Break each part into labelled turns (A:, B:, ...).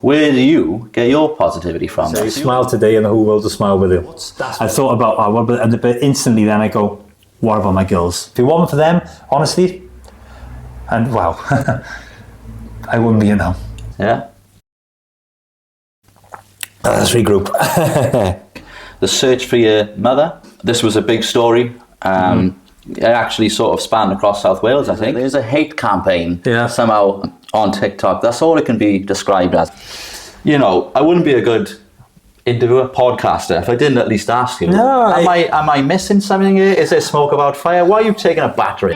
A: Where do you get your positivity from?
B: So you smile today and the whole world will smile with you. I thought about, but instantly then I go, what about my girls? If it wasn't for them, honestly, and wow, I wouldn't be here now.
A: Yeah.
B: Let's regroup.
A: The search for your mother. This was a big story. It actually sort of spanned across South Wales, I think. There's a hate campaign somehow on TikTok. That's all it can be described as. You know, I wouldn't be a good interviewer, podcaster, if I didn't at least ask you.
B: No,
A: am I missing something here? Is there smoke about fire? Why are you taking a battery?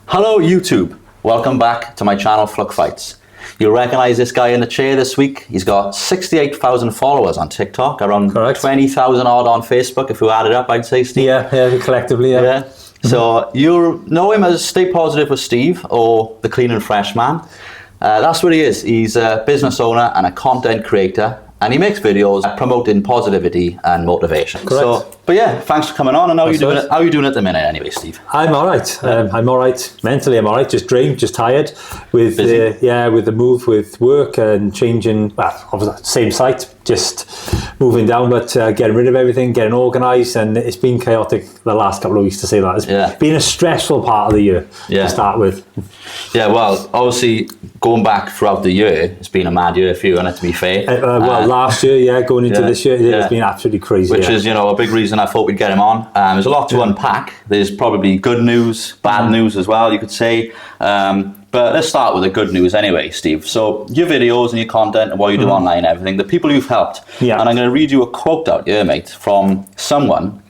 A: Hello YouTube, welcome back to my channel Fluck Fights. You'll recognise this guy in the chair this week. He's got 68,000 followers on TikTok, around 20,000 odd on Facebook, if we add it up, I'd say, Steve.
B: Yeah, collectively, yeah.
A: So you'll know him as Stay Positive with Steve, or the Clean and Fresh Man. That's what he is. He's a business owner and a content creator, and he makes videos promoting positivity and motivation.
B: Correct.
A: So, but yeah, thanks for coming on. And how are you doing at the minute anyway, Steve?
B: I'm all right. I'm all right. Mentally, I'm all right. Just drained, just tired with the move with work and changing. Well, obviously same site, just moving down, but getting rid of everything, getting organised, and it's been chaotic the last couple of weeks, to say that. It's been a stressful part of the year to start with.
A: Yeah, well, obviously going back throughout the year, it's been a mad year for you, and to be fair.
B: Last year, going into this year, it's been absolutely crazy.
A: Which is, a big reason I thought we'd get him on. There's a lot to unpack. There's probably good news, bad news as well, you could say. But let's start with the good news anyway, Steve. So your videos and your content and what you do online and everything, the people you've helped. Yeah. And I'm going to read you a quote out here, mate, from someone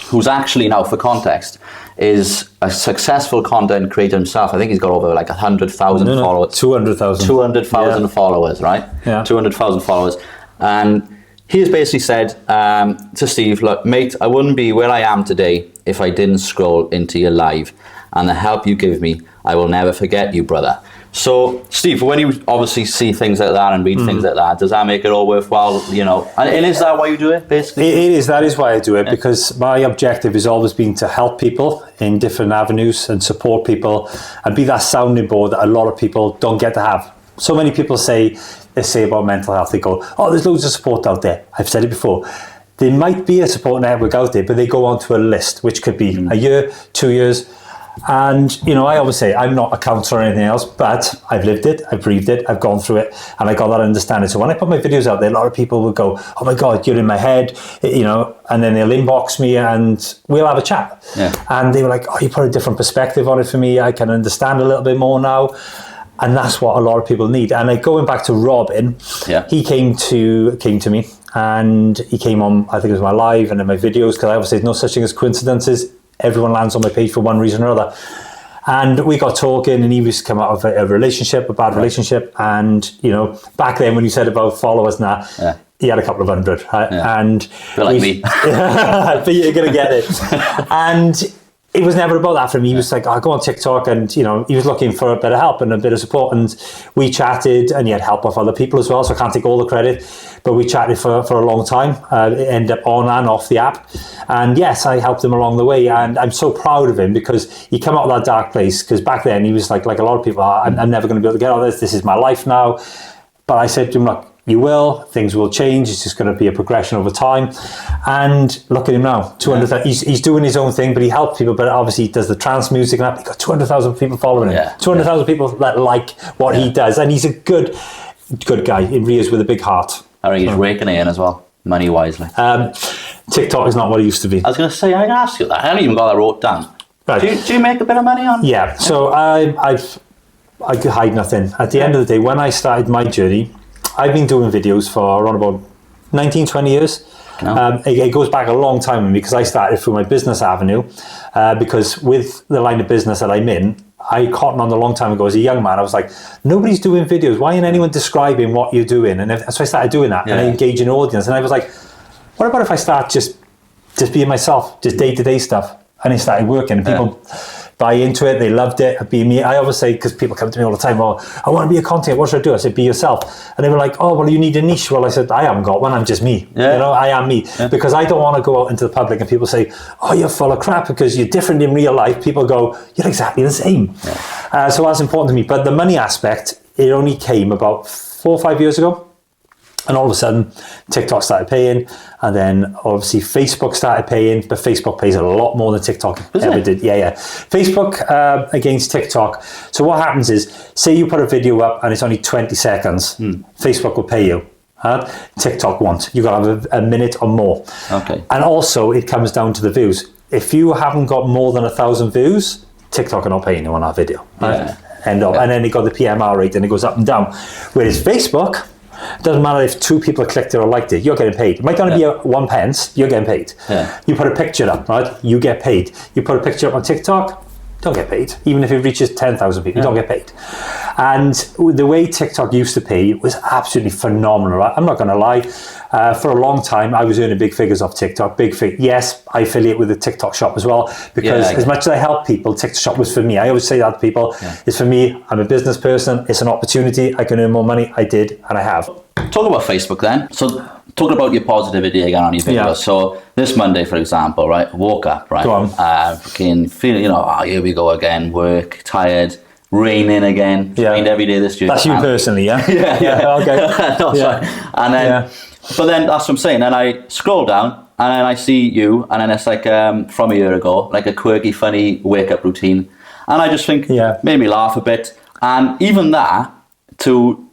A: who's actually, now for context, is a successful content creator himself. I think he's got over like 100,000 followers.
B: 200,000.
A: 200,000 followers, right? Yeah. 200,000 followers. And he has basically said to Steve, look, mate, I wouldn't be where I am today if I didn't scroll into your live. And the help you give me, I will never forget you, brother. So, Steve, when you obviously see things like that and read things like that, does that make it all worthwhile, And is that why you do it, basically?
B: It is. That is why I do it, because my objective has always been to help people in different avenues and support people and be that sounding board that a lot of people don't get to have. So many people say about mental health, they go, oh, there's loads of support out there. I've said it before. There might be a support network out there, but they go onto a list, which could be a year, 2 years. And, I always say I'm not a counsellor or anything else, but I've lived it, I've breathed it, I've gone through it, and I got that understanding. So when I put my videos out there, a lot of people will go, oh my God, you're in my head, and then they'll inbox me and we'll have a chat. Yeah. And they were like, oh, you put a different perspective on it for me, I can understand a little bit more now. And that's what a lot of people need. And going back to Robin, he came to me, and he came on, I think it was my live and in my videos, because I always say there's no such thing as coincidences. Everyone lands on my page for one reason or other. And we got talking, and he was come out of a relationship, a bad relationship. And, back then when you said about followers and that, he had a couple of hundred. And
A: like me.
B: But you're going to get it. And it was never about that for him. He was like, I go on TikTok, and, he was looking for a bit of help and a bit of support. And we chatted, and he had help of other people as well. So I can't take all the credit, but we chatted for a long time. It ended up on and off the app. And yes, I helped him along the way. And I'm so proud of him, because he came out of that dark place. Because back then he was like a lot of people, I'm never going to be able to get out of this. This is my life now. But I said to him, look, you will, things will change. It's just going to be a progression over time. And look at him now, 200,000. He's doing his own thing, but he helps people. But obviously he does the trance music and that. He's got 200,000 people following him. 200,000 people that like what he does. And he's a good guy. He is with a big heart.
A: I think he's raking it in as well, money wisely.
B: TikTok is not what it used to be.
A: I was going to say, I can ask you that. I haven't even got that wrote down. Right. Do you make a bit of money on?
B: Yeah. So I could hide nothing. At the end of the day, when I started my journey, I've been doing videos for around about 19, 20 years. No. It goes back a long time, because I started through my business avenue, because with the line of business that I'm in, I caught on a long time ago as a young man. I was like, nobody's doing videos. Why ain't anyone describing what you're doing? And so I started doing that, and I engage an audience. And I was like, what about if I start just being myself, just day-to-day stuff? And it started working, and buy into it. They loved it. Be me. I always say, because people come to me all the time, oh, I want to be a content. What should I do? I said, be yourself. And they were like, oh, well, you need a niche. Well, I said, I haven't got one. I'm just me.
A: Yeah.
B: You know, I am me. Yeah. Because I don't want to go out into the public and people say, oh, you're full of crap because you're different in real life. People go, you're exactly the same. Yeah. So that's important to me. But the money aspect, it only came about 4 or 5 years ago. And all of a sudden, TikTok started paying, and then obviously Facebook started paying, but Facebook pays a lot more than TikTok ever did. Yeah. Facebook against TikTok. So what happens is, say you put a video up and it's only 20 seconds, Facebook will pay you. TikTok won't. You've got to have a minute or more.
A: Okay.
B: And also, it comes down to the views. If you haven't got more than 1,000 views, TikTok are not paying you on that video.
A: Yeah.
B: And then it got the PMR rate, and it goes up and down. Whereas Facebook, it doesn't matter if 2 people clicked it or liked it, you're getting paid. It might only be 1 pence, you're getting paid. Yeah. You put a picture up, right? You get paid. You put a picture up on TikTok, don't get paid. Even if it reaches 10,000 people, you don't get paid. And the way TikTok used to pay was absolutely phenomenal. I'm not going to lie. For a long time, I was earning big figures off TikTok. Yes, I affiliate with the TikTok shop as well, because as much as I help people, TikTok shop was for me. I always say that to people. It's for me. I'm a business person. It's an opportunity. I can earn more money. I did, and I have.
A: Talk about Facebook then. So talking about your positivity again on your videos. Yeah. So this Monday, for example, right, woke up, right?
B: Go on.
A: Fucking feeling, here we go again, work, tired, raining again. It's rained every day this year.
B: That's you personally, yeah?
A: yeah.
B: Okay.
A: No, sorry. And then, but then that's what I'm saying. Then I scroll down and then I see you, and then it's like from a year ago, like a quirky, funny wake up routine. And I just think, made me laugh a bit. And even that, to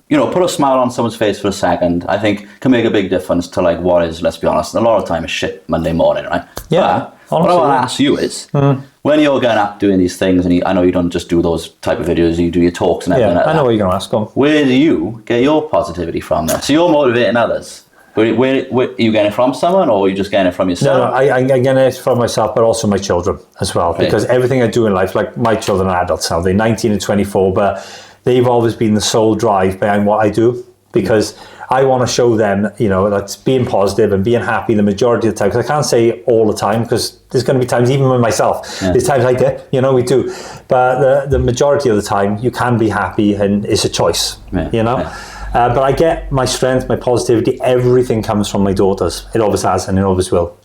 A: put a smile on someone's face for a second, I think can make a big difference to like what is, let's be honest, a lot of time is shit Monday morning, right?
B: Yeah.
A: But what I want to ask you is, when you're going up doing these things, and I know you don't just do those type of videos, you do your talks and everything like that.
B: I know what you're going to ask. Go on.
A: Where do you get your positivity from then? So you're motivating others. Where are you getting it from someone, or are you just getting it from yourself?
B: No, I'm getting it from myself, but also my children as well. Okay. Because everything I do in life, like my children are adults now, they're 19 and 24, but they've always been the sole drive behind what I do, because I want to show them, that being positive and being happy the majority of the time. Because I can't say all the time, because there's going to be times, even with myself, there's times I dip, we do. But the majority of the time, you can be happy, and it's a choice, But I get my strength, my positivity, everything comes from my daughters. It always has, and it always will.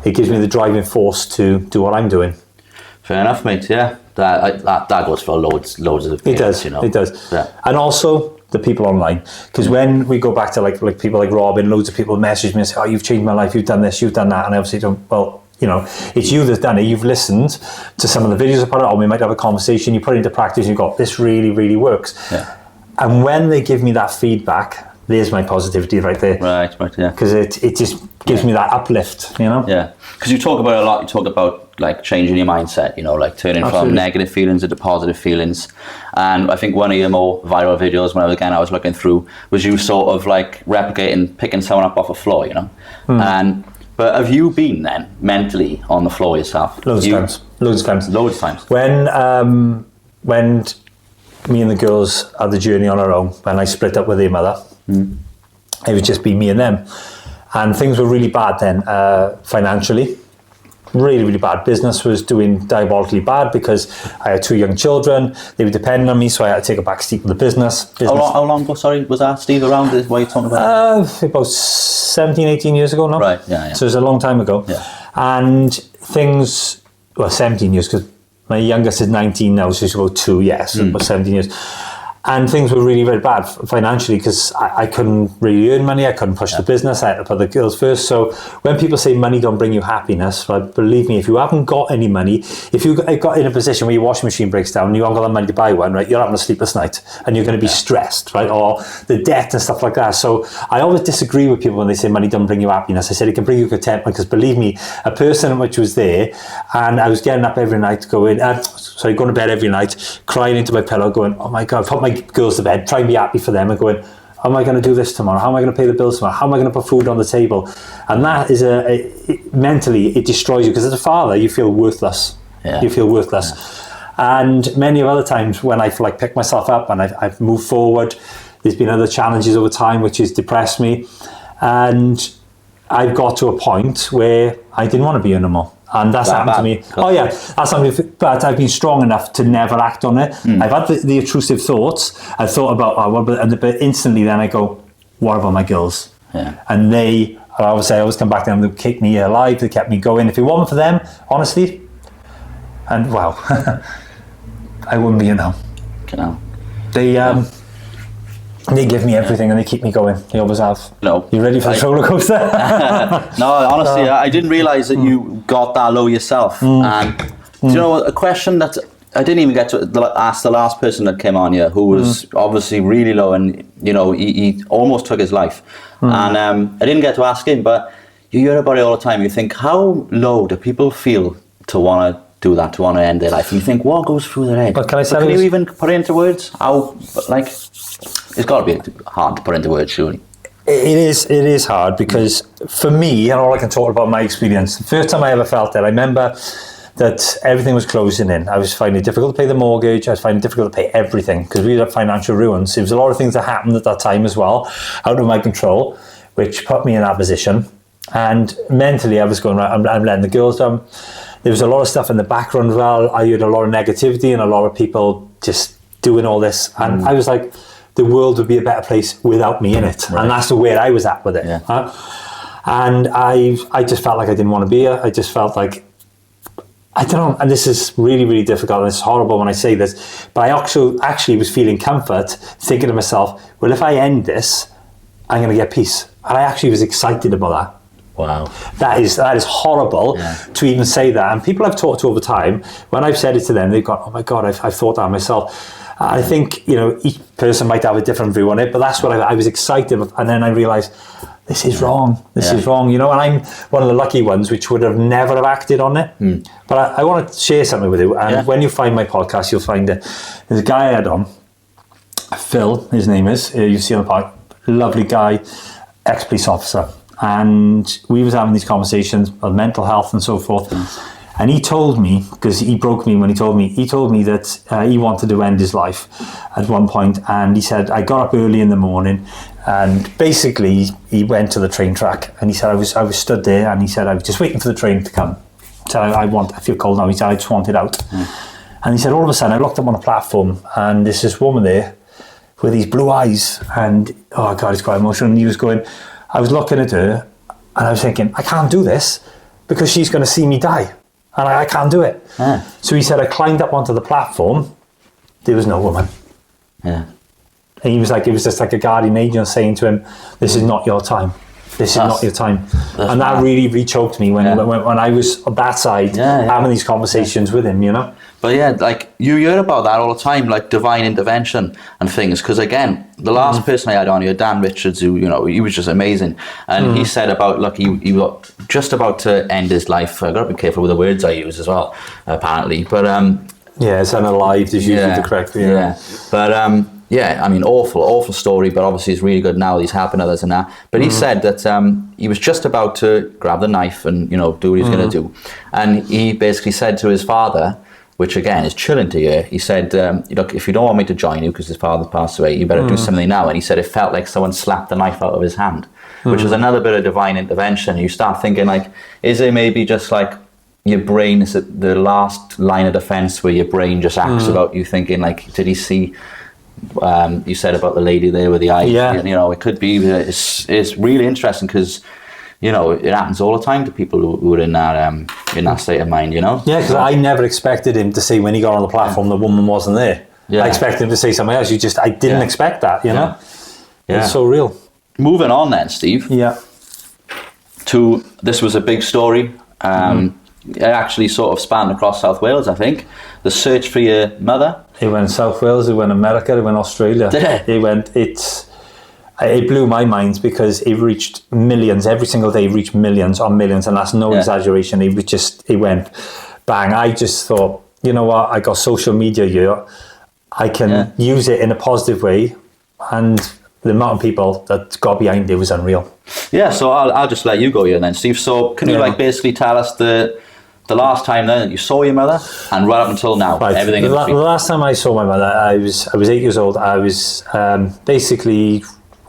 B: It gives me the driving force to do what I'm doing.
A: Fair enough, mate. Yeah, that goes for loads of things.
B: It does. Yeah. And also the people online, because when we go back to like people like Robin, loads of people message me and say, "Oh, you've changed my life. You've done this. You've done that." And I obviously don't. Well, it's you that's done it. You've listened to some of the videos I put out, or we might have a conversation. You put it into practice. And you go, "This really, really works." Yeah. And when they give me that feedback, there's my positivity right there.
A: Right, yeah.
B: Because it just gives me that uplift,
A: Yeah, because you talk about it a lot. You talk about like changing your mindset, like turning from negative feelings into positive feelings. And I think one of your more viral videos, when I was looking through, was you sort of like replicating, picking someone up off a floor, But have you been then mentally on the floor yourself?
B: Loads of times. When me and the girls had the journey on our own, when I split up with their mother, it would just be me and them. And things were really bad then, financially. Really, really bad. Business was doing diabolically bad because I had 2 young children. They were depending on me, so I had to take a back seat in the business.
A: How long ago, was that, Steve, around? What are you talking about?
B: About 17, 18 years ago now.
A: Right, yeah.
B: So it was a long time ago. Yeah. And things, 17 years, because my youngest is 19 now, so she's about 2, so about 17 years. And things were really very bad financially, because I couldn't really earn money. I couldn't push the business. I had to put the girls first. So when people say money don't bring you happiness, right, believe me, if you haven't got any money, if you got in a position where your washing machine breaks down and you haven't got the money to buy one, right, you're having a sleepless night and you're going to be stressed, right, or the debt and stuff like that. So I always disagree with people when they say money don't bring you happiness. I said it can bring you contentment, because believe me, a person which was there, and I was getting up every night going to bed every night, crying into my pillow, going, oh my God, put my girls to bed, try and be happy for them, and going, how am I going to do this tomorrow? How am I going to pay the bills tomorrow? How am I going to put food on the table? And that is mentally, it destroys you, because as a father, you feel worthless. Yeah. You feel worthless. Yeah. And many of other times when I've picked myself up and I've moved forward, there's been other challenges over time which has depressed me. And I've got to a point where I didn't want to be anymore. And that's happened to me. Oh yeah, that's happened. But I've been strong enough to never act on it. I've had the intrusive thoughts. I thought about, but instantly then I go, what about my girls?
A: Yeah.
B: And I always come back to them. They keep me alive. They kept me going. If it wasn't for them, honestly, and wow, I wouldn't be here now. They give me everything and they keep me going. They always have.
A: No.
B: You ready for the roller coaster?
A: No, honestly, I didn't realise that you got that low yourself. And do you know, a question that I didn't even get to ask the last person that came on here, who was obviously really low, and you know, he almost took his life. And I didn't get to ask him, but you hear about it all the time. You think, how low do people feel to want to do that, to want to end their life? And you think, what goes through their head?
B: But can
A: you even put it into words? How, like, it's got to be hard to put into words, surely.
B: It is hard, because for me, and all I can talk about my experience, the first time I ever felt it, I remember that everything was closing in. I was finding it difficult to pay the mortgage. I was finding it difficult to pay everything, because we had financial ruins. There was a lot of things that happened at that time as well, out of my control, which put me in that position. And mentally, I was going, right, I'm letting the girls down. There was a lot of stuff in the background as well. I heard a lot of negativity and a lot of people just doing all this. And I was like, the world would be a better place without me in it. Right. And that's the way I was at with it. Yeah. And I just felt like I didn't want to be here. I just felt like, I don't know, and this is really, really difficult, and it's horrible when I say this, but I actually was feeling comfort, thinking to myself, well, if I end this, I'm going to get peace. And I actually was excited about that.
A: Wow.
B: That is horrible to even say that. And people I've talked to over time, when I've said it to them, they've gone, oh my God, I've thought that myself. I think, you know, each person might have a different view on it, but that's what I was excited about. And then I realised, this is wrong. This is wrong, you know, and I'm one of the lucky ones which would have never have acted on it. But I want to share something with you. And when you find my podcast, you'll find it. There's a guy I had on, Phil, his name is, you see on the podcast, lovely guy, ex-police officer. And we was having these conversations about mental health and so forth. And he told me, because he broke me when he told me that he wanted to end his life at one point. And he said, I got up early in the morning, and basically he went to the train track, and he said, I was stood there, and he said, I was just waiting for the train to come. He said, I feel cold now. He said, I just want it out. And he said, all of a sudden, I looked up on a platform, and there's this woman there with these blue eyes, and oh God, it's quite emotional. And he was going, I was looking at her, and I was thinking, I can't do this, because she's going to see me die. And I can't do it. So he said, I climbed up onto the platform. There was no woman. And he was like, it was just like a guardian angel saying to him, this is not your time. This is not your time. And that really choked me when I was on that side having these conversations with him, you know?
A: But yeah, like you hear about that all the time, like divine intervention and things. Because again, the last person I had on here, Dan Richards, who, you know, he was just amazing. And he said about, look, he was just about to end his life. I got to be careful with the words I use as well, apparently. But
B: it's unalive is usually the correct thing.
A: But yeah, I mean, awful story, but obviously it's really good now that he's helping others and that. But he said that he was just about to grab the knife and, you know, do what he was going to do. And he basically said to his father, which again is chilling to hear, he said, look, if you don't want me to join you because his father passed away, you better do something now. And he said it felt like someone slapped the knife out of his hand, which is another bit of divine intervention. You start thinking, like, is it maybe just like your brain is at the last line of defense where your brain just acts about you thinking, like, did he see... you said about the lady there with the eye, you know, it could be, it's really interesting because, you know, it happens all the time to people who are in that state of mind, you know?
B: Yeah, because I never expected him to say when he got on the platform the woman wasn't there. I expected him to say something else. I didn't expect that, you know? It's so real.
A: Moving on then, Steve. This was a big story. It actually sort of spanned across South Wales, I think. The search for your mother.
B: He went South Wales, he went America, he went Australia. It blew my mind because it reached millions. Every single day it reached millions on millions, and that's no exaggeration. It went bang. I just thought, you know what, I got social media here. I can use it in a positive way, and the amount of people that got behind it was unreal. Yeah,
A: so I'll just let you go here then, Steve. So can you like basically tell us the last time then that you saw your mother and right up until now, everything in between?
B: The last time I saw my mother, I was 8 years old. I was basically,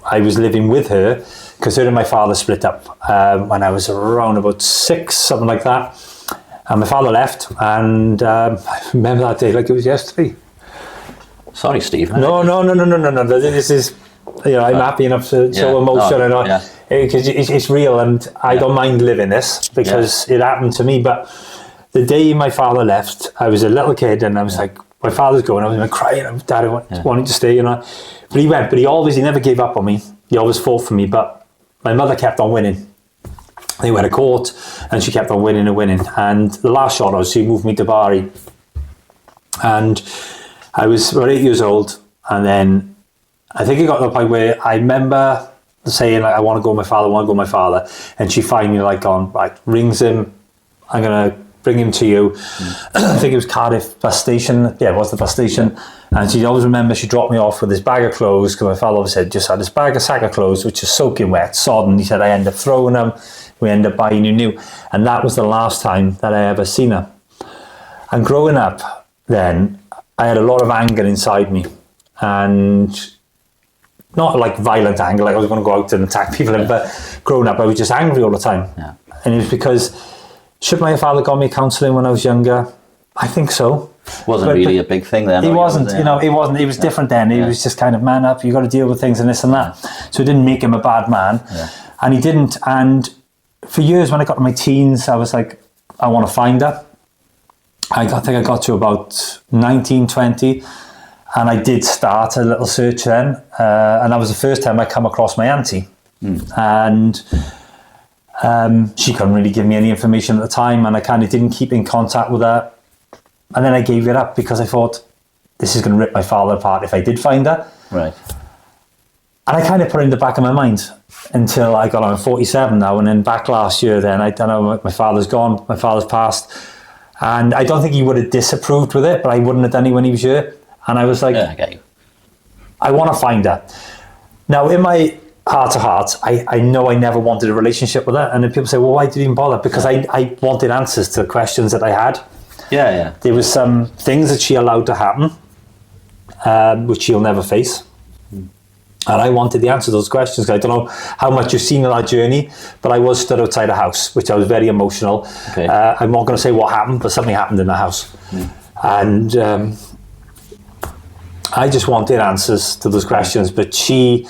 B: I was living with her because her and my father split up when I was around about 6, something like that. And my father left, and I remember that day like it was yesterday.
A: Sorry, Steve.
B: No. This is, I'm happy enough to show emotion, because it's real, and I don't mind living this because it happened to me. But the day my father left, I was a little kid, and I was like, my father's going. I was like crying. Dad, I wanted to stay, But he went. But he never gave up on me. He always fought for me. But my mother kept on winning. They went to court, and she kept on winning and winning. And the last shot was she moved me to Bari, and I was about 8 years old, and then I think it got to the point where I remember saying, like, I want to go with my father, and she finally rings him, I'm going to bring him to you. I think it was Cardiff bus station. Yeah, it was the bus station. And she always remember she dropped me off with this bag of clothes, because my father always said, just had this sack of clothes, which is soaking wet, sodden. He said, I end up throwing them. We end up buying you new. And that was the last time that I ever seen her. And growing up then, I had a lot of anger inside me. And not like violent anger, like I was going to go out and attack people, but growing up, I was just angry all the time. Yeah. And it was because, should my father got me counselling when I was younger? I think so.
A: Wasn't really a big thing then.
B: He wasn't, it wasn't. He was different then. He was just kind of, man up, you got to deal with things and this and that. So it didn't make him a bad man. Yeah. And he didn't. And for years, when I got to my teens, I was like, I want to find her. I think I got to about 19, 20, and I did start a little search then. And that was the first time I come across my auntie. And she couldn't really give me any information at the time, and I kind of didn't keep in contact with her. And then I gave it up because I thought, this is going to rip my father apart if I did find her. Right. And I kind of put it in the back of my mind until I got on 47 now, and then back last year then, I don't know, my father's gone, my father's passed, and I don't think he would have disapproved with it, but I wouldn't have done it when he was here. And I was like, I want to find her. Now, in my heart to heart, I know I never wanted a relationship with her. And then people say, well, why did you even bother? Because I wanted answers to questions that I had. There was some things that she allowed to happen, which she'll never face. And I wanted the answer to those questions. I don't know how much you've seen in our journey, but I was stood outside a house, which I was very emotional. I'm not going to say what happened, but something happened in the house. And I just wanted answers to those questions, but she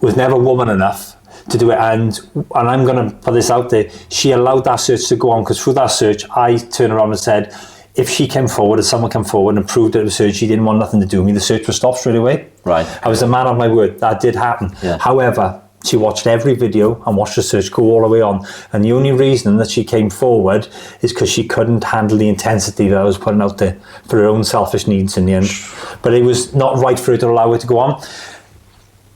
B: was never woman enough to do it. And I'm going to put this out there, she allowed that search to go on, because through that search, I turned around and said, if she came forward, if someone came forward and proved that it was her, she didn't want nothing to do with me, the search was stopped straight away. Right. I was a man of my word. That did happen. Yeah. However, she watched every video and watched the search go all the way on. And the only reason that she came forward is because she couldn't handle the intensity that I was putting out there for her own selfish needs in the end. But it was not right for her to allow it to go on.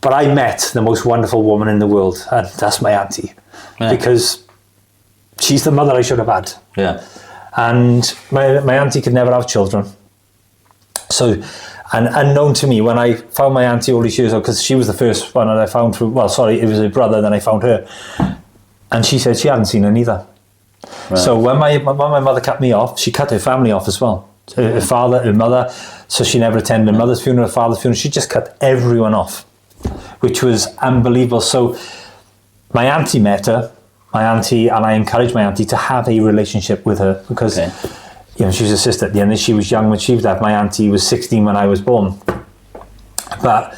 B: But I met the most wonderful woman in the world, and that's my auntie, because she's the mother I should have had. Yeah. And my auntie could never have children. So, and unknown to me, when I found my auntie all these years ago, because she was the first one that I found through, it was her brother, then I found her. And she said she hadn't seen her neither. Right. So when my mother cut me off, she cut her family off as well. Her father, her mother, so she never attended her mother's funeral, her father's funeral. She just cut everyone off, which was unbelievable. So my auntie met her, and I encouraged my auntie to have a relationship with her, because she was a sister at the end, and she was young when she was dead. My auntie was 16 when I was born. But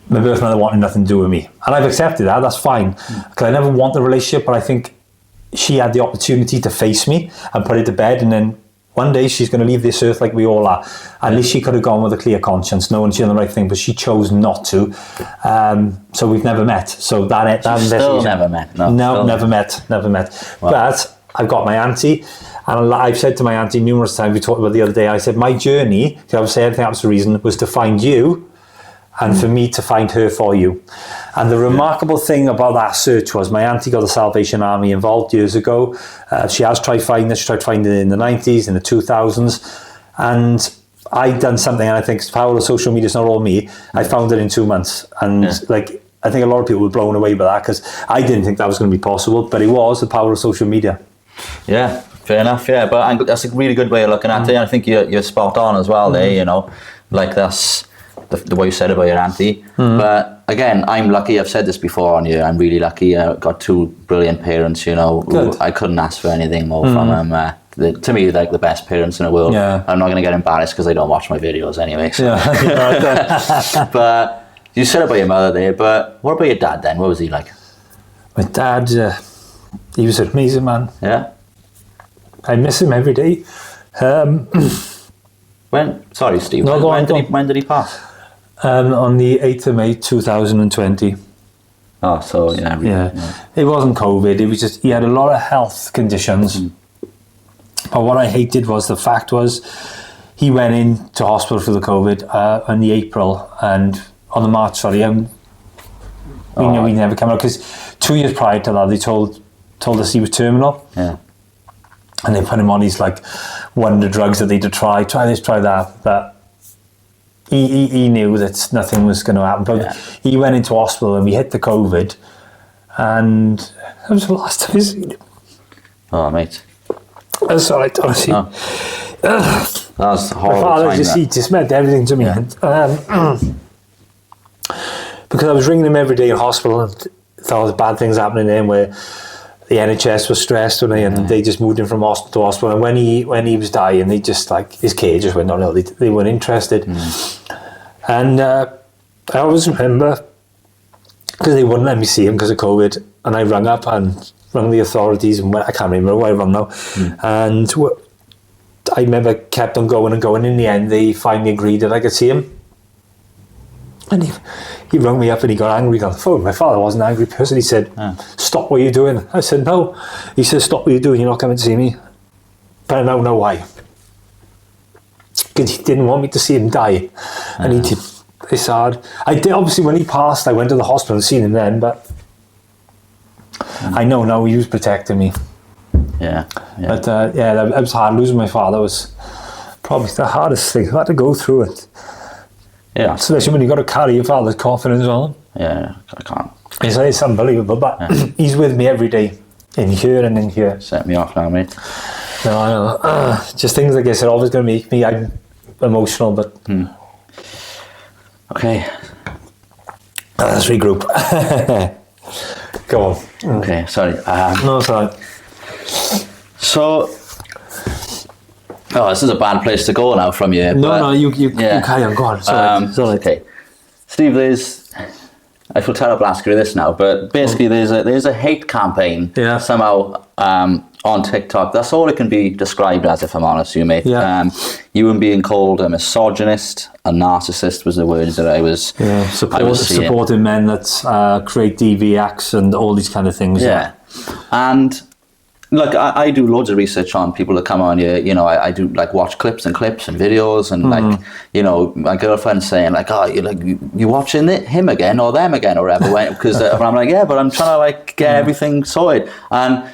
B: my birth mother wanted nothing to do with me. And I've accepted that, that's fine. Because I never want the relationship, but I think she had the opportunity to face me and put it to bed, and then one day she's going to leave this earth like we all are. At least she could have gone with a clear conscience, knowing she's done the right thing, but she chose not to. So we've never met. So that
A: still never met.
B: No, never met. Wow. But I've got my auntie, and I've said to my auntie numerous times, we talked about the other day, I said, my journey, because I was saying anything happens for a reason, was to find you, and for me to find her for you. And the remarkable thing about that search was my auntie got the Salvation Army involved years ago. She has tried finding this. She tried finding it in the 90s, in the 2000s. And I'd done something, and I think the power of social media is not all me. I found it in 2 months. And I think a lot of people were blown away by that, because I didn't think that was going to be possible, but it was the power of social media.
A: Yeah, fair enough, yeah. But that's a really good way of looking at it. I think you're spot on as well there, the way you said about your auntie. But again, I'm lucky. I've said this before on here. I'm really lucky. I got 2 brilliant parents. You know, who I couldn't ask for anything more from them. To me, like the best parents in the world.
B: Yeah.
A: I'm not going to get embarrassed because they don't watch my videos anyway. So.
B: Yeah.
A: But you said about your mother there. But what about your dad then? What was he like?
B: My dad, he was an amazing man.
A: Yeah.
B: I miss him every day.
A: Sorry, Steve.
B: No,
A: when did he pass?
B: On the 8th of May 2020.
A: Oh, so yeah.
B: It wasn't COVID. It was just he had a lot of health conditions. But what I hated was the fact was he went into hospital for the COVID in the April and on the March. Sorry, we knew he'd never come out because 2 years prior to that they told us he was terminal.
A: Yeah.
B: And they put him on these like wonder drugs that they'd try this, try that. But he knew that nothing was going to happen. But he went into hospital and we hit the COVID, and that was the last time I seen him.
A: Oh, mate.
B: That's all right, honestly.
A: Oh. That was horrible.
B: My father he just meant everything to me.
A: Yeah.
B: Because I was ringing him every day in hospital and thought there was bad things happening there where the NHS was stressed, and they just moved him from hospital to hospital. And when he was dying, they just like his care just went on. No, they weren't interested. And I always remember because they wouldn't let me see him because of COVID, and I rang up and rang the authorities, and I can't remember where I rang now. And I remember kept on going and going. In the end, they finally agreed that I could see him. And he rang me up and he got angry on the phone. My father was an angry person. He said, "Stop what you're doing." I said, "No." He said, "Stop what you're doing. You're not coming to see me." But I don't know why. Because he didn't want me to see him die. And he did. It's hard. I did, obviously, when he passed, I went to the hospital and seen him then, but I know now he was protecting me.
A: Yeah.
B: But it was hard. Losing my father was probably the hardest thing. I had to go through it.
A: Yeah.
B: Especially when you got to carry your father's coffin as well.
A: Yeah, I can't.
B: It's unbelievable, but he's with me every day, in here and in here.
A: Set me off now, mate.
B: No, I know. Just things like this are always going to make me emotional, but...
A: Okay.
B: Let's regroup. Go on.
A: Okay, sorry.
B: No, sorry.
A: So... Oh, this is a bad place to go now from you.
B: No, you carry on. Go on. Sorry.
A: Okay. Steve, I feel terrible asking you this now, but basically there's a hate campaign somehow on TikTok. That's all it can be described as, if I'm honest with you, mate.
B: Yeah.
A: You were being called a misogynist, a narcissist was the words that I was
B: supporting men that create DV acts and all these kind of things.
A: Yeah. And... Look, I do loads of research on people that come on here. You know, I do like watch clips and videos, and like, you know, my girlfriend's saying like, "Oh, you watching him again or them again or whatever?" Because I'm like, "Yeah, but I'm trying to like get everything sorted." And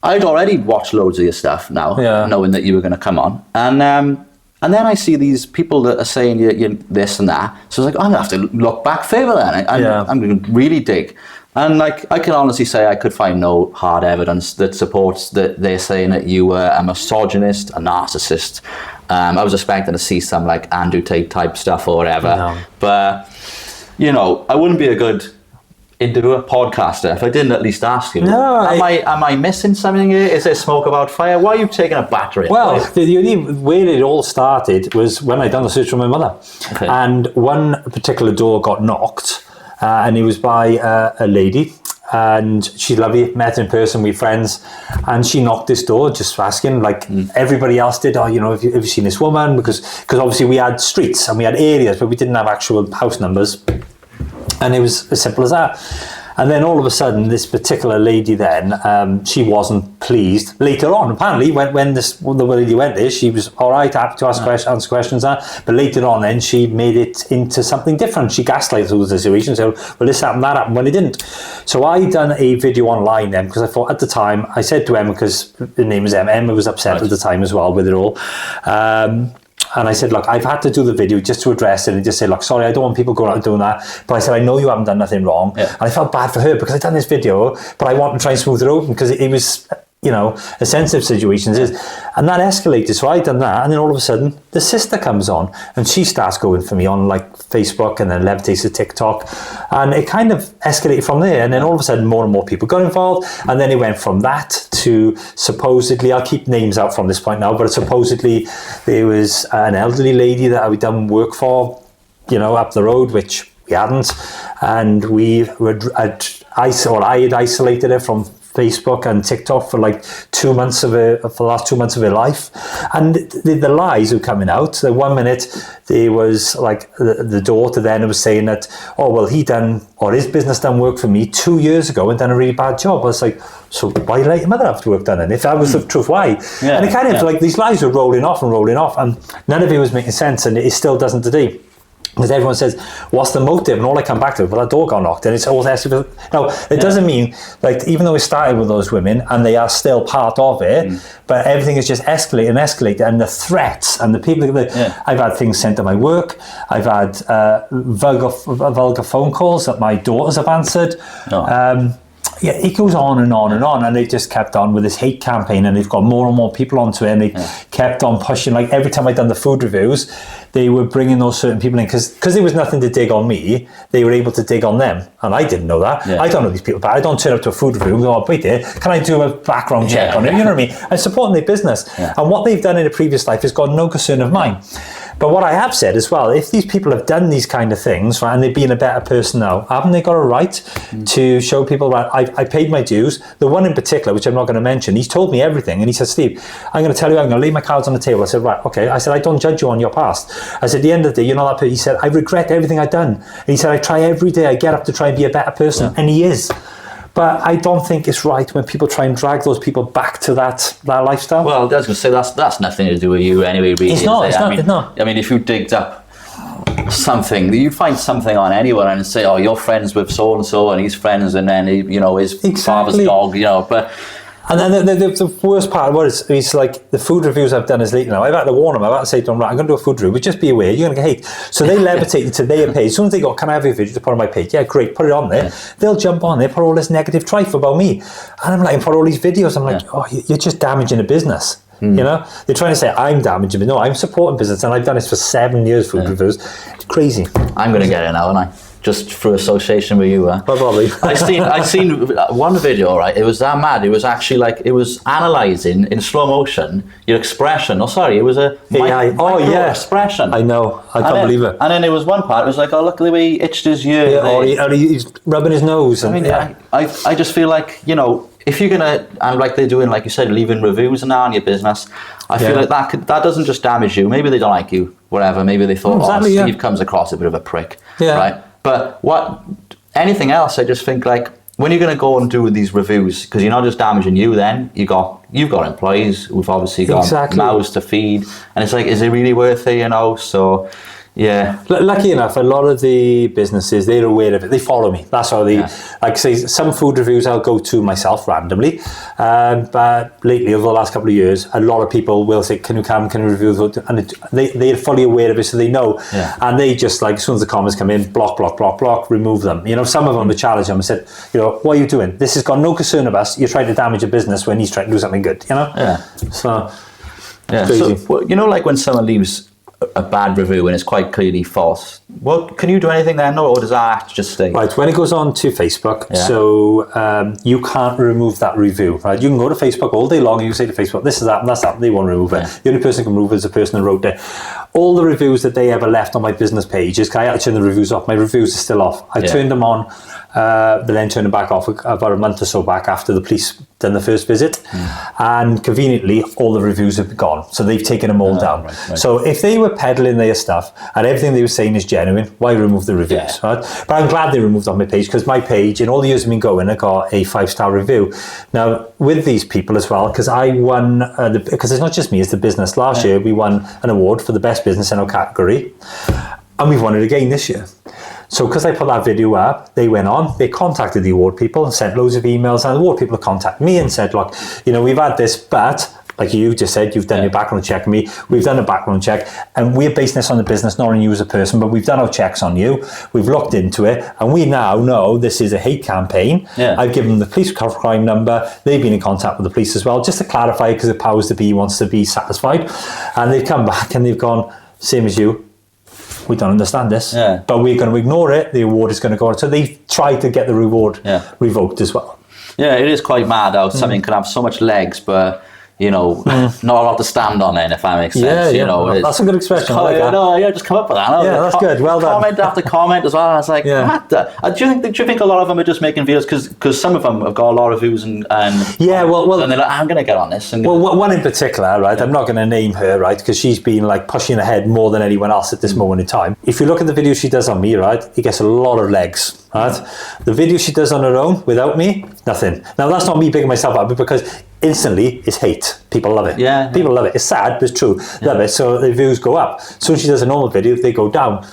A: I'd already watched loads of your stuff now, knowing that you were going to come on, and then I see these people that are saying you this and that. So I was like, I'm going to have to look back further then. I'm going to really dig. And like, I can honestly say I could find no hard evidence that supports that they're saying that you were a misogynist, a narcissist. I was expecting to see some like Andrew Tate type stuff or whatever. No. But, you know, I wouldn't be a good interviewer, podcaster if I didn't at least ask you.
B: No,
A: am I missing something here? Is there smoke about fire? Why are you taking a battery?
B: Well, the only way it all started was when I done the search for my mother. Okay. And one particular door got knocked. And it was by a lady, and she's lovely, met in person, we're friends, and she knocked this door just asking, like everybody else did, "Oh, you know, have you seen this woman?" Because obviously we had streets and we had areas, but we didn't have actual house numbers, and it was as simple as that. And then all of a sudden, this particular lady then, she wasn't pleased. Later on, apparently, when the lady went there, she was all right, happy to answer questions. But later on, then, she made it into something different. She gaslighted the situation, said, "Well, this happened, that happened," when it didn't. So I done a video online then, because I thought at the time, I said to Emma, because the name is Emma was upset at the time as well with it all. And I said, "Look, I've had to do the video just to address it and just say, look, sorry, I don't want people going out and doing that. But I said, I know you haven't done nothing wrong." And I felt bad for her because I'd done this video, but I want to try and smooth it over because it was a sensitive situation is. And that escalated. So I done that, and then all of a sudden, the sister comes on, and she starts going for me on like Facebook, and then levitates to TikTok, and it kind of escalated from there. And then all of a sudden, more and more people got involved, and then it went from that to supposedly, I'll keep names out from this point now, but supposedly there was an elderly lady that I had done work for, up the road, which we hadn't, and I had isolated her from Facebook and TikTok for like 2 months for the last 2 months of her life. And the lies were coming out. So 1 minute there was like the daughter then was saying that, his business done work for me 2 years ago and done a really bad job. I was like, so why let your mother have to work done then? If that was the truth, why? Yeah, and it kind of like these lies were rolling off, and none of it was making sense, and it still doesn't today. Because everyone says, what's the motive? And all I come back to, well, that door got knocked. And it's all there. Now, it doesn't mean, like, even though it started with those women, and they are still part of it, but everything is just escalated. And the threats and the people, I've had things sent to my work. I've had vulgar phone calls that my daughters have answered. It goes on and on and on, and they just kept on with this hate campaign, and they've got more and more people onto it, and they kept on pushing. Like every time I'd done the food reviews, they were bringing those certain people in because there was nothing to dig on me. They were able to dig on them, and I didn't know that. I don't know these people, but I don't turn up to a food review and go, wait there, can I do a background check on it? You know what I mean? I'm supporting their business, and what they've done in a previous life has got no concern of mine. But what I have said as well, if these people have done these kind of things, right, and they've been a better person now, haven't they got a right to show people that I paid my dues? The one in particular, which I'm not going to mention, he's told me everything, and he said, Steve, I'm going to tell you, I'm going to lay my cards on the table. I said, right, okay. I said, I don't judge you on your past. I said, at the end of the day, you're not that person. He said, I regret everything I've done. And he said, I try every day, I get up to try and be a better person, and he is. But I don't think it's right when people try and drag those people back to that lifestyle.
A: Well, I was going to say, that's nothing to do with you anyway, really.
B: It's not,
A: I mean, if you digged up something, you find something on anyone and say, oh, you're friends with so-and-so, and he's friends, and then, his father's dog, but...
B: And then the worst part of it is like the food reviews I've done as lately now. I've had to warn them. I've had to say to them, right, I'm going to do a food review, but just be aware, you're going to get hate. So they levitate to their page. As soon as they go, can I have your video to put on my page? Yeah, great, put it on there. They'll jump on there, put all this negative tripe about me. And I'm like, for all these videos, I'm like, oh, you're just damaging a business. They're trying to say I'm damaging, but no, I'm supporting business, and I've done this for 7 years, food reviews. It's crazy.
A: I'm going to get it now, aren't I? Just through association with you,
B: Probably.
A: I seen one video, right? It was that mad. It was actually like it was analysing in slow motion your expression. Oh, sorry, it was a micro expression.
B: I know. I can't believe it.
A: And then there was one part. It was like, oh, look at the way he itched his ear.
B: Or he's rubbing his nose.
A: I just feel like if you're gonna, and like they're doing, like you said, leaving reviews and that on your business, I feel like that doesn't just damage you. Maybe they don't like you, whatever. Maybe they thought, Steve comes across a bit of a prick, right? But anything else, I just think like when you're going to go and do these reviews, because you're not just damaging you, then you've got employees who've obviously got mouths to feed, and it's like, is it really worth it? So. Yeah.
B: Lucky enough, a lot of the businesses, they're aware of it. They follow me. That's how they, like say, some food reviews I'll go to myself randomly. But lately, over the last couple of years, a lot of people will say, can you review? And they're fully aware of it, so they know. And they just, like, as soon as the comments come in, block, remove them. Some of them will challenge them and said, what are you doing? This has got no concern of us. You're trying to damage a business when he's trying to do something good, So, crazy.
A: So, like when someone leaves a bad review and it's quite clearly false, can you do anything then, or does that just stay?
B: Right, when it goes on to Facebook, so you can't remove that review, right? You can go to Facebook all day long and you say to Facebook, this is that and that's that, they won't remove it. The only person who can remove it is the person who wrote it. All the reviews that they ever left on my business page I had to turn the reviews off. My reviews are still off. I turned them on, but then turned them back off about a month or so back after the police done the first visit, and conveniently all the reviews have gone, so they've taken them all down. Right. So if they were peddling their stuff and everything they were saying is genuine, why remove the reviews? Right? But I'm glad they removed on my page, because my page in all the years I've been going, I got a 5-star review. Now with these people as well, because I won because it's not just me, it's the business. Last year we won an award for the best business in our category, and we've won it again this year. So because I put that video up, they went on, they contacted the award people and sent loads of emails, and the award people have contacted me and said, look, we've had this, but like you just said, you've done your background check on me. We've done a background check, and we're basing this on the business, not on you as a person, but we've done our checks on you. We've looked into it, and we now know this is a hate campaign. I've given them the police crime number. They've been in contact with the police as well, just to clarify, because the powers that be wants to be satisfied. And they've come back and they've gone, same as you. We don't understand this, but we're going to ignore it. The award is going to go on. So they've tried to get the reward revoked as well.
A: Yeah, it is quite mad how something can have so much legs, but not a lot to stand on it, if that makes sense.
B: That's a good expression.
A: Just come up with that.
B: That's good. Well done.
A: Comment after comment as well. I was like, what the? Do you think a lot of them are just making videos because some of them have got a lot of views and and they're like, I'm going to get on this. And
B: one in particular, right? I'm not going to name her, right? Because she's been like pushing ahead more than anyone else at this moment in time. If you look at the video she does on me, right, it gets a lot of legs. Right? The video she does on her own without me, nothing. Now that's not me bigging myself up, because instantly it's hate. People love it. People love it. It's sad, but it's true. Love it. So the views go up. So when she does a normal video, they go down.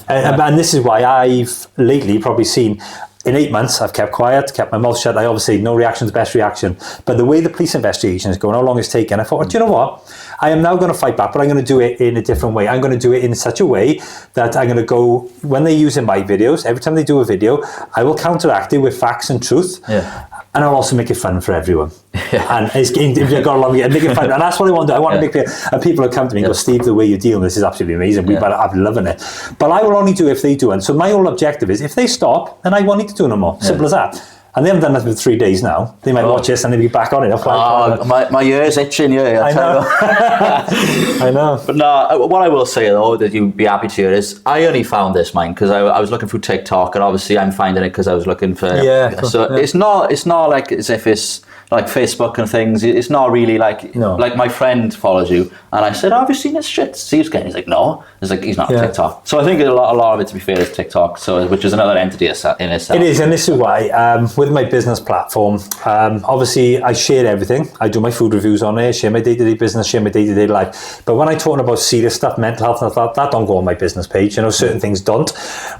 B: And this is why I've lately probably seen, in 8 months, I've kept quiet, kept my mouth shut. I obviously, no reaction is the best reaction. But the way the police investigation is going, how long it's taken, I thought, do you know what? I am now going to fight back, but I'm going to do it in a different way. I'm going to do it in such a way that I'm going to go, when they're using my videos, every time they do a video, I will counteract it with facts and truth. And I'll also make it fun for everyone. And it's if you've got a lot of it, make it fun. And that's what I want to do. I want to make people who come to me and go, Steve, the way you deal with this is absolutely amazing. I'm loving it. But I will only do it if they do. And so my whole objective is, if they stop, then I won't need to do no more. Simple as that. And they haven't done that for 3 days now. They might watch this and they'll be back on it. My ear's itching, I know. I know.
A: But no, what I will say though, that you'd be happy to hear, is I only found this, mine, because I was looking through TikTok, and obviously I'm finding it because I was looking for... So it's not like as if it's like Facebook and things. It's not really like... Like my friend follows you, and I said, have you seen this shit Steve's getting? He's like, no. He's like, he's not on TikTok. So I think a lot of it, to be fair, is TikTok, which is another entity in itself.
B: It is, and this is why, with my business platform, obviously I share everything. I do my food reviews on it, share my day-to-day business, share my day-to-day life. But when I talk about serious stuff, mental health and that don't go on my business page. Certain things don't.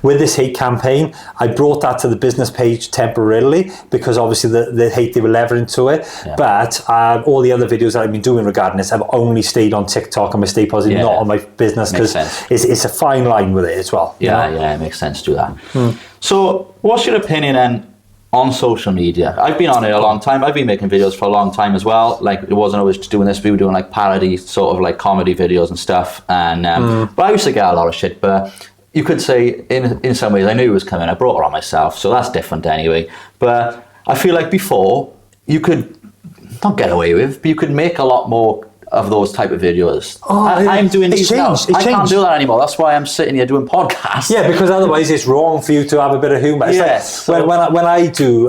B: With this hate campaign, I brought that to the business page temporarily, because obviously the hate they were levering to it. But all the other videos that I've been doing regarding this have only stayed on TikTok and my Stay Positive, not on my business, because it's a fine line with it as well.
A: It makes sense to do that. So what's your opinion then on social media? I've been on it a long time. I've been making videos for a long time as well. Like, it wasn't always just doing this. We were doing like parody, sort of like comedy videos and stuff. And but I used to get a lot of shit. But you could say, in some ways, I knew it was coming. I brought it on myself, so that's different anyway. But I feel like before, you could not get away with, but you could make a lot more of those type of videos. I'm doing these now. I can't do that anymore. That's why I'm sitting here doing podcasts.
B: Yeah, because otherwise it's wrong for you to have a bit of humour. It's like when I do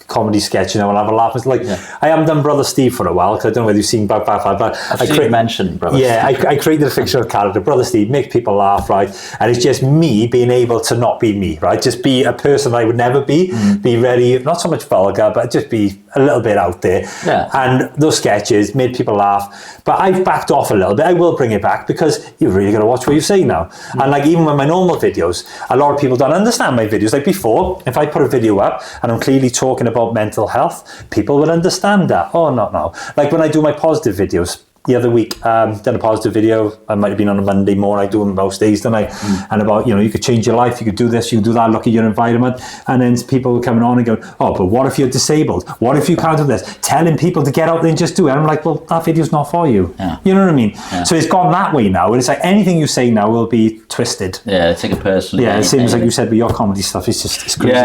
B: comedy sketch, and I have a laugh. It's like I haven't done Brother Steve for a while, because I don't know whether you've seen but
A: I mentioned Brother Steve.
B: I created a fictional character, Brother Steve, make people laugh, right? And it's just me being able to not be me, right? Just be a person I would never be. Be very, not so much vulgar, but just be a little bit out there. And those sketches made people laugh, but I've backed off a little bit. I will bring it back, because you've really got to watch what you say now. And like, even with my normal videos, a lot of people don't understand my videos. Like before, if I put a video up and I'm clearly talking about mental health, people will understand that. Oh, not now. Like when I do my positive videos, the other week, done a positive video. I might have been on a Monday morning. I do them most days, don't I? And about, you could change your life, you could do this, you could do that, look at your environment. And then people were coming on and going, oh, but what if you're disabled? What if you can't do this? Telling people to get out there and just do it. And I'm like, well, that video's not for you. You know what I mean? So it's gone that way now. And it's like anything you say now will be twisted.
A: Yeah, take it personally.
B: Yeah, it seems like you said with your comedy stuff, it's crazy.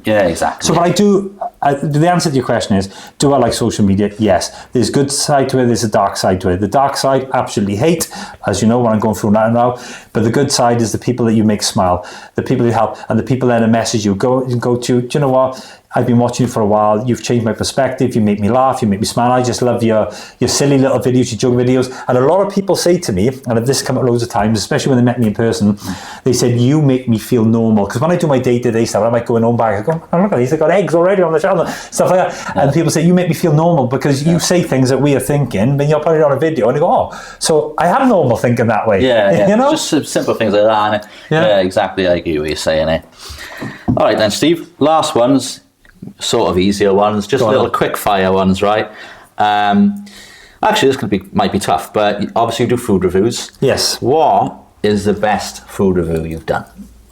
A: Yeah, exactly.
B: So, but I do, the answer to your question is, do I like social media? Yes. There's a good side to it, there's a dark side to it. The dark side, absolutely hate, as you know, what I'm going through now. But the good side is the people that you make smile, the people you help, and the people that message you. Go to, do you know what? I've been watching you for a while. You've changed my perspective. You make me laugh. You make me smile. I just love your silly little videos, your joke videos. And a lot of people say to me, and this has come up loads of times, especially when they met me in person, they said, you make me feel normal. Because when I do my day-to-day stuff, I might go in home back, I go, oh, look at these, they've got eggs already on the channel, stuff like that. And people say, you make me feel normal, because you say things that we are thinking, then you'll put it on a video, and you go, oh, so I am normal thinking that way.
A: Yeah.
B: You know?
A: Just simple things like that. Yeah, exactly. I agree with what you're saying. All right then, Steve. Last ones. Sort of easier ones, just little quick fire ones, right? Actually, might be tough, but obviously you do food reviews.
B: Yes.
A: What is the best food review you've done?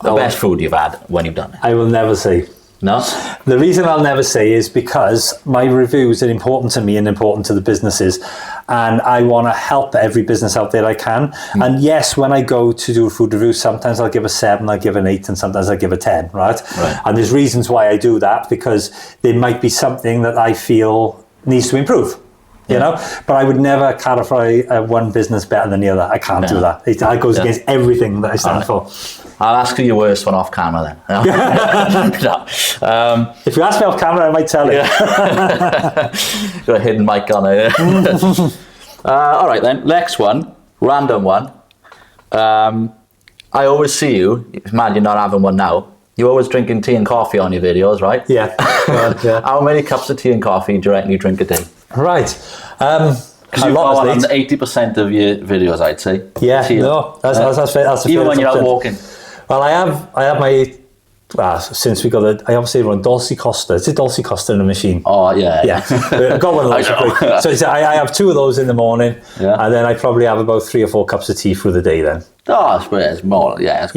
A: The best food you've had when you've done it?
B: I will never say.
A: No?
B: The reason I'll never say is because my reviews are important to me and important to the businesses, and I want to help every business out there I can. And yes, when I go to do a food review, sometimes I'll give a 7, I'll give an 8, and sometimes I'll give a 10, right? And there's reasons why I do that, because there might be something that I feel needs to improve. You know, but I would never clarify one business better than the other. I can't do that. It goes against everything that I stand for.
A: I'll ask you your worst one off camera then. No.
B: If you ask me off camera, I might tell you.
A: Got a hidden mic on it. All right then, next one, random one. I always see you, it's mad you're not having one now. You're always drinking tea and coffee on your videos, right?
B: Yeah. Yeah.
A: How many cups of tea and coffee do you reckon you drink a day?
B: Right.
A: Because you've got on 80% of your videos, I'd say.
B: Yeah, no, that's fair.
A: Even when you're out walking.
B: Well, I have my, since we got I obviously run Dulce Costa. It's a Dulce Costa in a machine.
A: Oh, yeah.
B: Yeah, I've got one of those. So I have 2 of those in the morning, and then I probably have about 3 or 4 cups of tea through the day then.
A: Oh, it's more, that's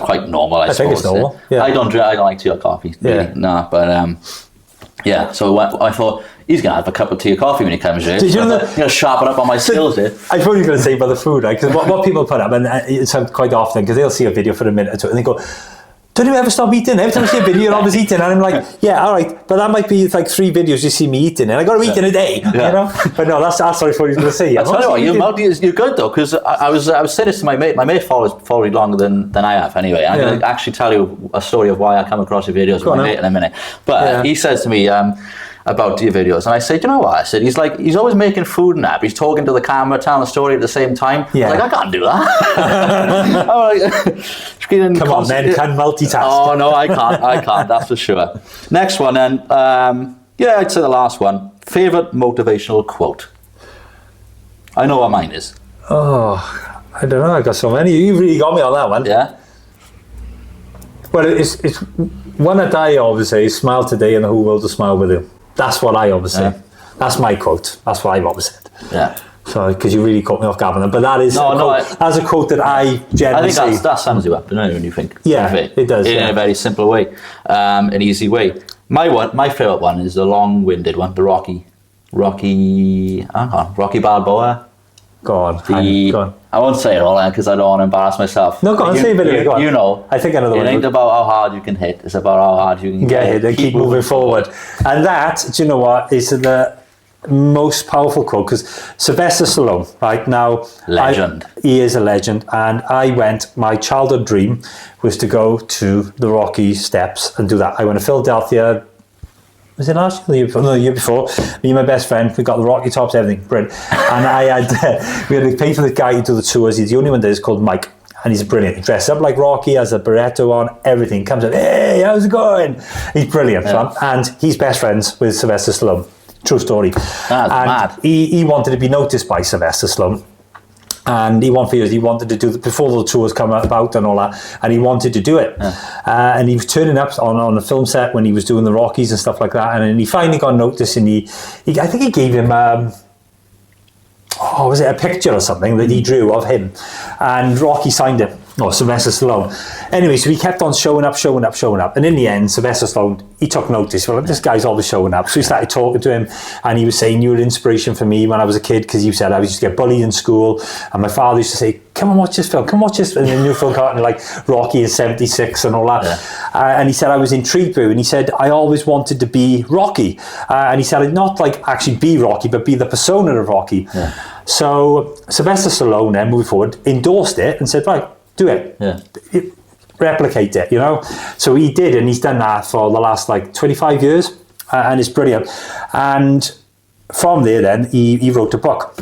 A: quite normal, I suppose.
B: think it's normal, yeah.
A: I don't like tea or coffee, really.
B: Yeah.
A: No, but, so I thought, he's going to have a cup of tea or coffee when he comes here.
B: Did you know
A: going to sharpen up on my skills here.
B: I thought you were going to say about the food, right? Because what people put up, and it's quite often, because they'll see a video for a minute or two, and they go, don't you ever stop eating? Every time I see a video, you're always eating. And I'm like, yeah, all right, but that might be like 3 videos you see me eating, and I got to eat in a day, you know? But no, that's what I thought you were going to say.
A: I tell you what, you're good though, because I was saying this to my mate. My mate follows longer than I have anyway. I'm going to actually tell you a story of why I come across your videos with my mate in a minute. But he says to me, about your videos, and I said, you know what? I said, he's always making food and that. He's talking to the camera, telling a story at the same time.
B: Yeah.
A: I was like, I can't do that.
B: Come on, men can multitask.
A: Oh no, I can't. That's for sure. Next one, then. I'd say the last one. Favorite motivational quote. I know what mine is.
B: Oh, I don't know. I got so many. You really got me on that one.
A: Yeah.
B: Well, it's one that I always say: "Smile today, and the whole world will smile with you." That's what I always say. That's my quote. That's what I've always said.
A: Yeah.
B: So, because you really caught me off guard on that. But that is that's a quote that I generally say.
A: I think that sums you up, doesn't it, when you think
B: of it? It does.
A: In a very simple way, an easy way. My favourite one is the long-winded one, the Rocky Balboa.
B: Go on.
A: I won't say it all because I don't want to embarrass myself.
B: No, go on, say a bit of it. Go on.
A: You know,
B: I think I know the one.
A: It ain't about how hard you can hit, it's about how hard you can
B: get hit and keep moving forward. And that, do you know what, is the most powerful quote, because Sylvester Stallone, right now,
A: legend.
B: He is a legend, and my childhood dream was to go to the Rocky steps and do that. I went to Philadelphia. Was it last year? The year before. Me and my best friend, we got the Rocky tops, everything, brilliant. And we had to pay for the guy to do the tours. He's the only one that is called Mike, and he's brilliant. He dresses up like Rocky, has a Barretto on, everything. Comes in, hey, how's it going? He's brilliant, and he's best friends with Sylvester Stallone. True story.
A: That's mad.
B: He wanted to be noticed by Sylvester Stallone. And he wanted to do it before the tours come about and all that, and he wanted to do it. And he was turning up on the film set when he was doing the Rockies and stuff like that, and then he finally got noticed, and I think he gave him was it a picture or something that he drew of him, and Rocky signed it, or Sylvester Stallone. Anyway, so he kept on showing up, and in the end, Sylvester Stallone, he took notice. Well, this guy's always showing up, so he started talking to him, and he was saying, you were an inspiration for me when I was a kid, because you said I used to get bullied in school, and my father used to say, come and watch this film, and the new film came out, like Rocky in 76 and all that. And he said, I was intrigued by it, and he said, I always wanted to be Rocky. And he said, not like actually be Rocky, but be the persona of Rocky. So Sylvester Stallone then, moving forward, endorsed it and said, right, do it. Replicate it, you know. So he did, and he's done that for the last 25 years, and it's brilliant. And from there then, he wrote a book.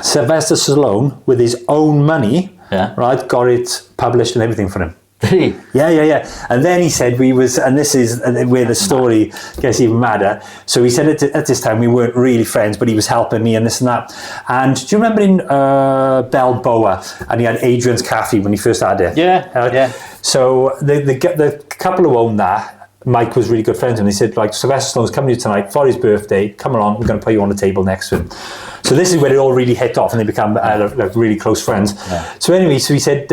B: Sylvester Stallone, with his own money, right, got it published and everything for him.
A: Did he?
B: Yeah. And then he said and this is where the story gets even madder. So he said at this time we weren't really friends, but he was helping me and this and that. And do you remember in Balboa, and he had Adrian's Cafe when he first started it?
A: Yeah.
B: So the couple who owned that, Mike was really good friends, and they said, Sylvester Stallone's coming to you tonight for his birthday. Come along, we're going to put you on the table next to him. So this is where it all really hit off, and they become like really close friends.
A: Yeah.
B: So anyway, so he said,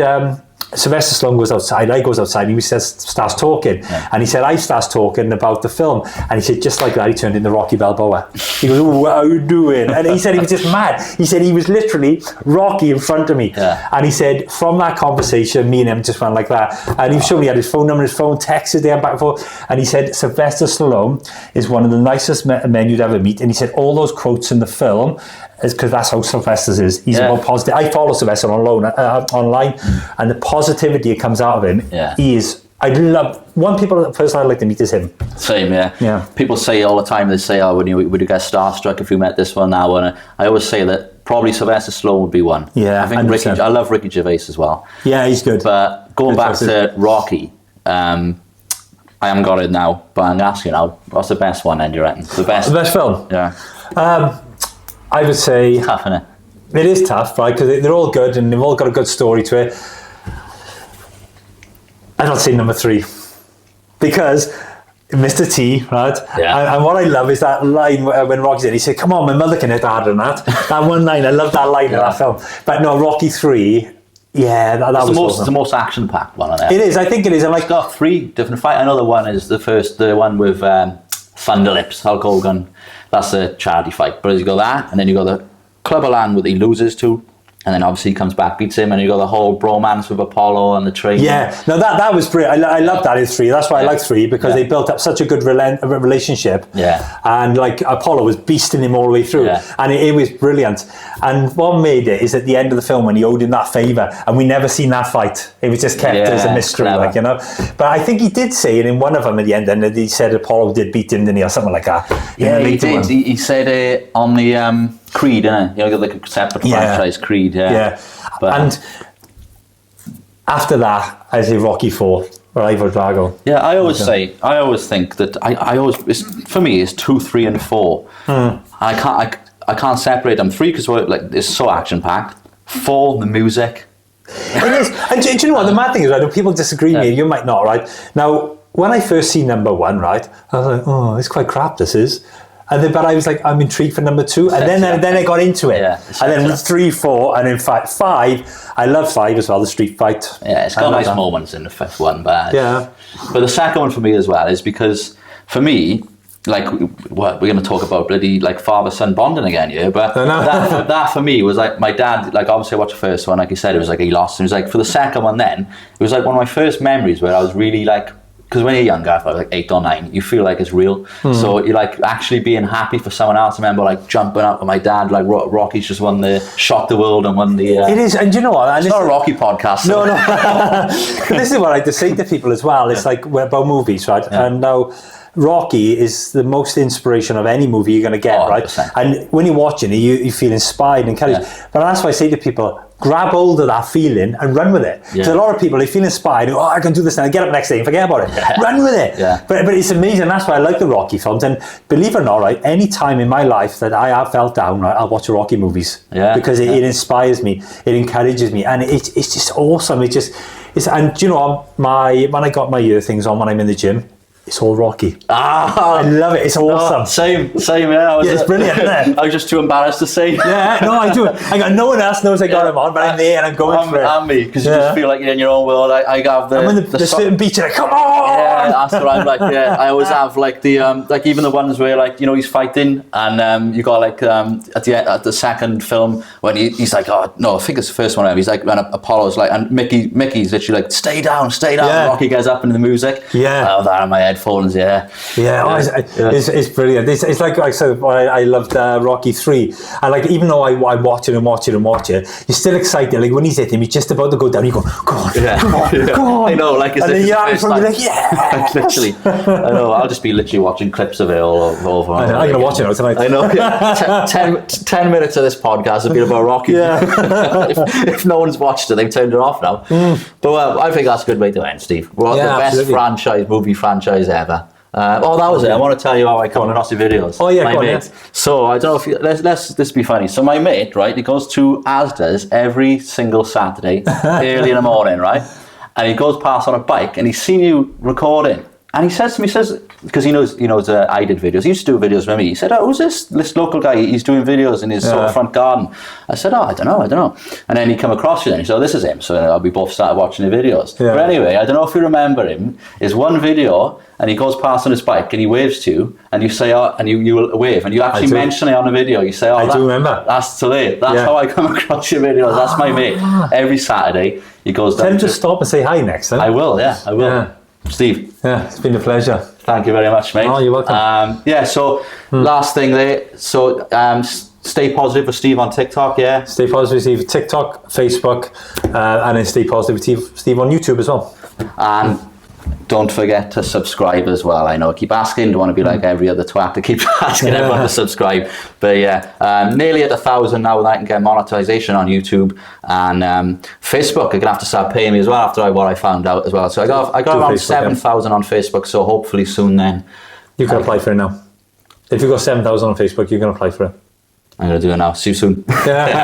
B: Sylvester Stallone goes outside, I goes outside, and he starts talking.
A: Yeah.
B: And he said, I starts talking about the film. And he said, just like that, he turned into Rocky Balboa. He goes, oh, what are you doing? And he said he was just mad. He said he was literally Rocky in front of me.
A: Yeah.
B: And he said, from that conversation, me and him just went like that. And he showed me, he had his phone number, his phone, texted them back and forth. And he said, Sylvester Stallone is one of the nicest men you'd ever meet. And he said, all those quotes in the film, is because that's how Sylvester's is. He's about positive. I follow Sylvester online, and the positivity that comes out of him, he is. I love the person I'd like to meet is him.
A: Same, yeah.
B: Yeah.
A: People say all the time, they say, oh, would you get starstruck if you met this one now? And I always say that probably Sylvester Stallone would be one.
B: Yeah,
A: I think I love Ricky Gervais as well.
B: Yeah, he's good.
A: But going back to Rocky, I haven't got it now, but I'm asking you now, what's the best one then, do you reckon? The best
B: film?
A: Yeah.
B: I would say
A: Tough, isn't it?
B: it is tough, right? Because they're all good and they've all got a good story to it. I'd not say number 3 because Mr. T, right?
A: Yeah.
B: And what I love is that line when Rocky's in. He said, "Come on, my mother can hit harder than that." That one line, I love that line in that film. But no, Rocky 3. Yeah, that was awesome.
A: the most action-packed one on there.
B: It is. I think it is. And like,
A: It's got 3 different fights. Another one is the one with Thunder Lips, Hulk Hogan. That's a charity fight. But you got that, and then you got the Clubber Lang that he loses to, and then obviously he comes back, beats him, and you got the whole bromance with Apollo and the train.
B: yeah, no, that was brilliant. I love that in 3. That's why I like 3 because they built up such a good relationship.
A: Yeah.
B: And like Apollo was beasting him all the way through, and it was brilliant. And what made it is at the end of the film when he owed him that favour, and we never seen that fight. It was just kept as a mystery, like, you know. But I think he did say it in one of them at the end, and he said Apollo did beat him, didn't he, or something like that.
A: Yeah, he did. He said it on the Creed, innit? You know, like a separate franchise, Creed. Yeah. But,
B: and after that, I say Rocky 4 or Ivo Drago.
A: Yeah, I always think that for me, it's 2, 3, and 4. I can't separate them. 3 because it's so action packed. 4, the music.
B: It is. And do you know what the mad thing is, right? People disagree with me. You might not, right? Now, when I first seen number 1, right, I was like, oh, it's quite crap. This is. And then, but I was like, I'm intrigued for number 2, and then I got into it. Yeah, and then 3, 4, and then 5. I love 5 as well. The street fight.
A: Yeah, it's got nice moments in the 5th one, but the second one for me as well is because for me, like we're going to talk about bloody like father-son bonding again here, but that for me was like my dad. Like obviously I watched the first one, like you said, it was like he lost. And it was like for the second one, then it was like one of my first memories where I was really like. Because when you're younger, if I was like 8 or 9, you feel like it's real. So you're like actually being happy for someone else. I remember like jumping up with my dad, like Rocky's just shocked the world and won the...
B: It is, and you know what?
A: It's not a Rocky podcast.
B: So. No. This is what I like to say to people as well. It's like about movies, right? Yeah. And now Rocky is the most inspiration of any movie you're going to get, right? And when you're watching it, you feel inspired and encouraged. Yeah. But that's why I say to people, grab hold of that feeling and run with it. Because a lot of people, they feel inspired. Oh, I can do this, and I get up next day and forget about it. Yeah. Run with it. Yeah. But it's amazing. That's why I like the Rocky films. And believe it or not, right, any time in my life that I have felt down, right, I'll watch the Rocky movies. Yeah. Because it inspires me, it encourages me, and it's just awesome. And do you know, when I got my ear things on when I'm in the gym, it's all Rocky. I love it. It's awesome.
A: Same. Yeah,
B: it's brilliant, isn't it?
A: I was just too embarrassed to say.
B: Yeah, no, I do. No one else knows I got him on, but I'm there and I'm going for it.
A: And me, because you just feel like you're in your own world. I have the...
B: I'm in the certain beach and come on!
A: Yeah, that's what I'm like. Yeah, I always have like the like even the ones where like, you know, he's fighting and you got like at the second film when he's like, oh no, I think it's the first one ever. He's like, when Apollo's like, and Mickey's literally like, stay down. Yeah. Rocky gets up into the music. Yeah. I have that in my headphones. Yeah.
B: It's brilliant. It's like I said, I loved Rocky 3, and like even though I watch it, you're still excited. Like when he's hitting him, he's just about to go down. You go, go on.
A: I know, like,
B: and then you're like, yeah.
A: Literally, I know. I'll just be literally watching clips of it all over.
B: I'm gonna watch it now tonight.
A: I know. Yeah. 10 minutes of this podcast have been about Rocky. Yeah. if no one's watched it, they've turned it off now. But I think that's a good way to end, Steve. We're the best movie franchise ever. That was it. I want to tell you how I come across the videos.
B: Oh yeah,
A: my mate. Yeah. So I don't know if let's be funny. So my mate, right, he goes to Asda's every single Saturday early in the morning, right, and he goes past on a bike and he's seen you recording, And he says to me, because he knows I did videos. He used to do videos with me. He said, "Oh, who's this local guy? He's doing videos in his sort of front garden." I said, "Oh, I don't know." And then he come across you, and he said, "Oh, this is him." So we both started watching the videos.
B: Yeah.
A: But anyway, I don't know if you remember him. Is one video, and he goes past on his bike, and he waves to you, and you say, "Oh," and you wave, and you actually mention it on the video. You say, "Oh,
B: I do remember.
A: That's today." That's how I come across your videos. That's my mate. Every Saturday, he goes down.
B: Tell him to stop and say hi next time.
A: I will. Yeah, I will.
B: Yeah.
A: Steve.
B: Yeah, it's been a pleasure.
A: Thank you very much, mate.
B: Oh, you're welcome.
A: So last thing there. So stay positive with Steve on TikTok, yeah?
B: Stay positive, Steve. TikTok, Facebook, and then stay positive, Steve, on YouTube as well.
A: And don't forget to subscribe as well. I know I keep asking, don't want to be like every other twat that keeps asking everyone to subscribe. But yeah, nearly at 1,000 now that I can get monetization on YouTube. And Facebook, are going to have to start paying me as well after what I found out as well. So I got around 7,000 on Facebook, so hopefully soon then.
B: You can apply for it now. If you've got 7,000 on Facebook, you can apply for it.
A: I'm going to do it now. See you soon.